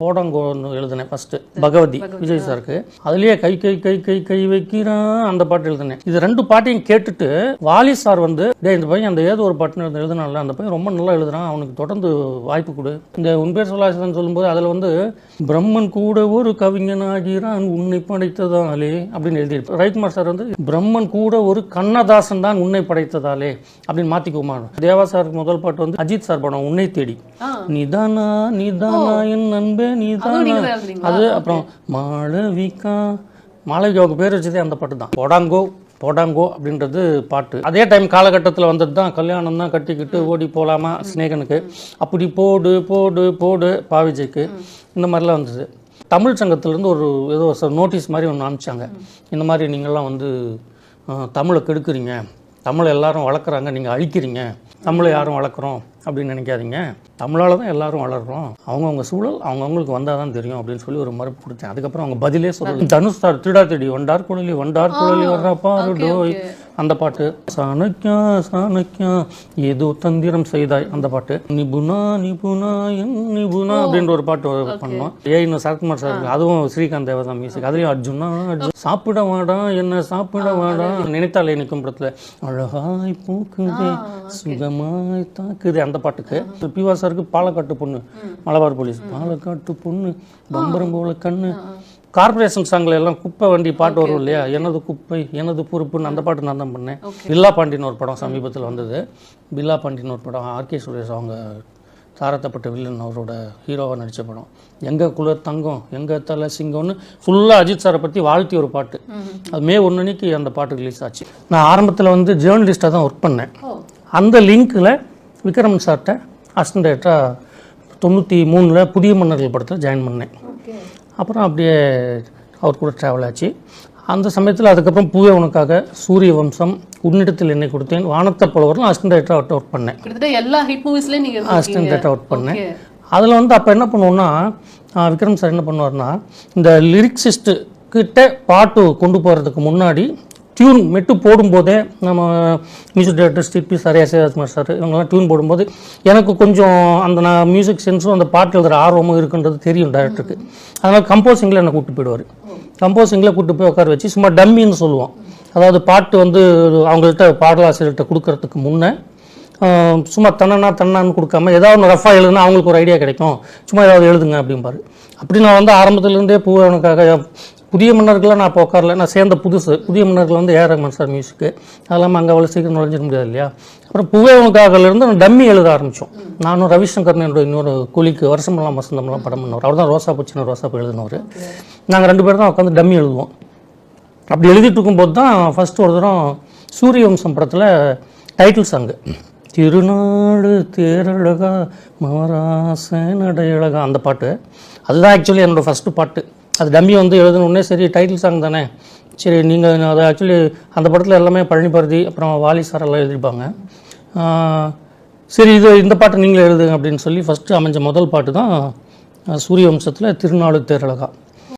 போடங்கோன்னு எழுதினேன் ஃபர்ஸ்ட் பகவதி விஜய் சாருக்கு. அதுலயே கை கை கை கை கை வைக்கிறான் அந்த பாட்டு எழுதினேன். இது 2 பாட்டையும் கேட்டுட்டு வாலி சார் வந்து இந்த பையன் அந்த ஏதோ ஒரு பாட்டு எழுதினால அந்த பையன் ரொம்ப நல்லா எழுதுறான், அவனுக்கு தொடர்ந்து வாய்ப்பு கொடு. இந்த உன் பேர் சொல்லாசன் சொல்லும்போது அதில் வந்து பிரம்மன் கூட ஒரு கவிஞன் ஆகிறான் உன்னை படைத்ததாலே அப்படின்னு எழுதியிருப்பார். ரவிக்குமார் சார் வந்து பிரம்மன் கூட ஒரு கண்ணதாசன் தான் உன்னை படைத்ததாலே அப்படின்னு மாத்திக்குமார். தேவா சாருக்கு முதல் பாட்டு வந்து அஜித் சார் படம் உன்னை தேடி, நிதானா நிதானா என் நண்பே நீதானா, அது அப்புறம் மாளவிகாவுக்கு பேர் வச்சதே அந்த பாட்டு தான். போடாங்கோ போடாங்கோ அப்படின்றது பாட்டு. அதே டைம் காலகட்டத்தில் வந்தது தான் கல்யாணம் தான் கட்டிக்கிட்டு ஓடி போகலாமா ஸ்நேகனுக்கு, அப்படி போடு போடு போடு பாவிஜய்க்கு, இந்த மாதிரிலாம் வந்தது. தமிழ் சங்கத்திலேருந்து ஒரு ஏதோ நோட்டீஸ் மாதிரி ஒன்று அனுப்பிச்சாங்க. இந்த மாதிரி நீங்கள்லாம் வந்து தமிழை கெடுக்குறீங்க, தமிழை எல்லாரும் வளர்க்குறாங்க, நீங்கள் அழிக்கிறீங்க, தமிழை யாரும் வளர்க்குறோம் அப்படின்னு நினைக்காதீங்க, தமிழால் தான் எல்லாரும் வளர்கிறோம், அவங்கவுங்க சூழல் அவங்கவுங்களுக்கு வந்தால் தான் தெரியும் அப்படின்னு சொல்லி ஒரு மறுப்பு கொடுத்தேன். அதுக்கப்புறம் அவங்க பதிலே சொல்லல. தனுஷ் சார் திருடா தேடி வண்டார் குழலி வர்றா பாரு டோய் அந்த பாட்டு, சாணக்கியா சாணக்கியா ஏதோ தந்திரம் செய்தாய் அந்த பாட்டு, நிபுணா நிபுணா என் நிபுணா அப்படின்ற ஒரு பாட்டு பண்ணோம். இன்னும் சரத்குமார் சார், அதுவும் ஸ்ரீகாந்த் தேவதான் மியூசிக். அதுலேயும் அர்ஜுனா சாப்பிட வாடா என்ன சாப்பிட வாடா, நினைத்தாலே நிற்கும் படத்தில் அழகாய் பூக்குதே சுகமாய் தாக்குது அந்த பாட்டுக்கு. பிவா சாருக்கு பாலக்காட்டு பொண்ணு, மலபார் போலீஸ் பாலக்காட்டு பொண்ணு பம்பரம் போல கண்ணு, கார்பரேஷன் சாங்கில் எல்லாம் குப்பை வண்டி பாட்டு வரும் இல்லையா, எனது குப்பை எனது பொறுப்புன்னு அந்த பாட்டு நான் தான் பண்ணேன். பில்லா பாண்டின்னு ஒரு படம் சமீபத்தில் வந்தது. பில்லா பாண்டின்னு ஒரு படம் ஆர்கே சுரேஷ் அவங்க தாரத்தப்பட்ட வில்லன் அவரோட ஹீரோவாக நடித்த படம். எங்கள் குலர் தங்கம் எங்கள் தலை சிங்கம்னு ஃபுல்லாக அஜித் சாரை பற்றி வாழ்த்தி ஒரு பாட்டு. அது May 1 அன்னைக்கு அந்த பாட்டு ரிலீஸ் ஆச்சு. நான் ஆரம்பத்தில் வந்து ஜேர்னலிஸ்ட்டாக தான் ஒர்க் பண்ணேன். அந்த லிங்க்கில் விக்ரமன் சார்கிட்ட அசிஸ்டன்ட் டைரக்டராக 93 புதிய மன்னர்கள் படத்தில் ஜாயின் பண்ணேன். அப்புறம் அப்படியே அவர் கூட ட்ராவல் ஆச்சு. அந்த சமயத்தில் அதுக்கப்புறம் பூவே உனக்காக, சூரிய வம்சம், உன்னிடத்தில் என்னை கொடுத்தேன், வானத்தர் புலவர்லாம் அசிஸ்டன்ட் டைரக்டராக ஒர்க் பண்ணேன். எல்லா ஹிட் மூவிஸ்லையும் நீங்கள் அசிஸ்டன்ட் டைரக்டராக ஒர்க் பண்ணேன். அதில் வந்து அப்போ என்ன பண்ணுவோம்னா விக்ரம் சார் என்ன பண்ணுவார்னா, இந்த லிரிக்ஸிஸ்ட்டு கிட்ட பாட்டு கொண்டு போகிறதுக்கு முன்னாடி டியூன் மெட்டு போடும்போதே நம்ம மியூசிக் டைரக்டர் ஸ்ரீபி சார், ராஜ்குமார் சார் இவங்கெல்லாம் டியூன் போடும்போது எனக்கு கொஞ்சம் அந்த நான் மியூசிக் சென்ஸும் அந்த பாட்டு எழுதுகிற ஆர்வமும் இருக்குன்றது தெரியும் டைரக்டருக்கு. அதனால் கம்போசிங்கில் என்னை கூப்பிட்டு போயிடுவார். கம்போசிங்கில் கூப்பிட்டு போய் உட்கார வச்சு சும்மா டம்மின்னு சொல்லுவோம். அதாவது பாட்டு வந்து அவங்கள்ட்ட பாடலாசிரியர்கிட்ட கொடுக்கறதுக்கு முன்னே சும்மா தன்னான்னு கொடுக்காம ஏதாவது ஒன்று ரஃபாக எழுதுனா அவங்களுக்கு ஒரு ஐடியா கிடைக்கும், சும்மா ஏதாவது எழுதுங்க அப்படிம்பாரு. அப்படி நான் வந்து ஆரம்பத்துலேருந்தே பூவனுக்காக புதிய மன்னர்களாக நான் இப்போ உட்காரல, நான் சேர்ந்த புதிய மன்னர்கள் வந்து ஏஆர் ரஹ்மான் சார் மியூசிக்கு, அதெல்லாம் அங்கே அவ்வளோ சீக்கிரம் நுழைஞ்சிட முடியாது இல்லையா. அப்புறம் பூவேவனுக்காகலேருந்து நான் டம்மி எழுத ஆரம்பித்தோம். நானும் ரவிசங்கர்னு என்னோட இன்னொரு கூலிக்கு வருஷமெல்லாம் வசந்தம்லாம் படம் பண்ணவர், அவர் தான் ரோசாப்பூ சின்ன ரோசாப்பூ எழுதினவர். நாங்கள் 2 பேரும் தான் உட்காந்து டம்மி எழுதுவோம். அப்படி எழுதிட்டு இருக்கும்போது தான் ஃபஸ்ட்டு ஒரு தரம் சூரிய வம்சம் படத்தில் டைட்டில் சாங்கு திருநாடு தேரழகா மாராச நடையழகா அந்த பாட்டு, அதுதான் ஆக்சுவலி என்னோடய ஃபஸ்ட்டு பாட்டு. அது டம்மி வந்து எழுதணுன்னே சரி டைட்டில் சாங் தானே, சரி நீங்கள் அதை ஆக்சுவலி அந்த படத்தில் எல்லாமே பழனி பாரதி அப்புறம் வாலி சார் எல்லாம் எழுதியிருப்பாங்க. சரி இந்த பாட்டு நீங்களே எழுதுங்க அப்படின்னு சொல்லி ஃபஸ்ட்டு அமைஞ்ச முதல் பாட்டு தான் சூரிய வம்சத்தில் திருநாடு தேரழகா.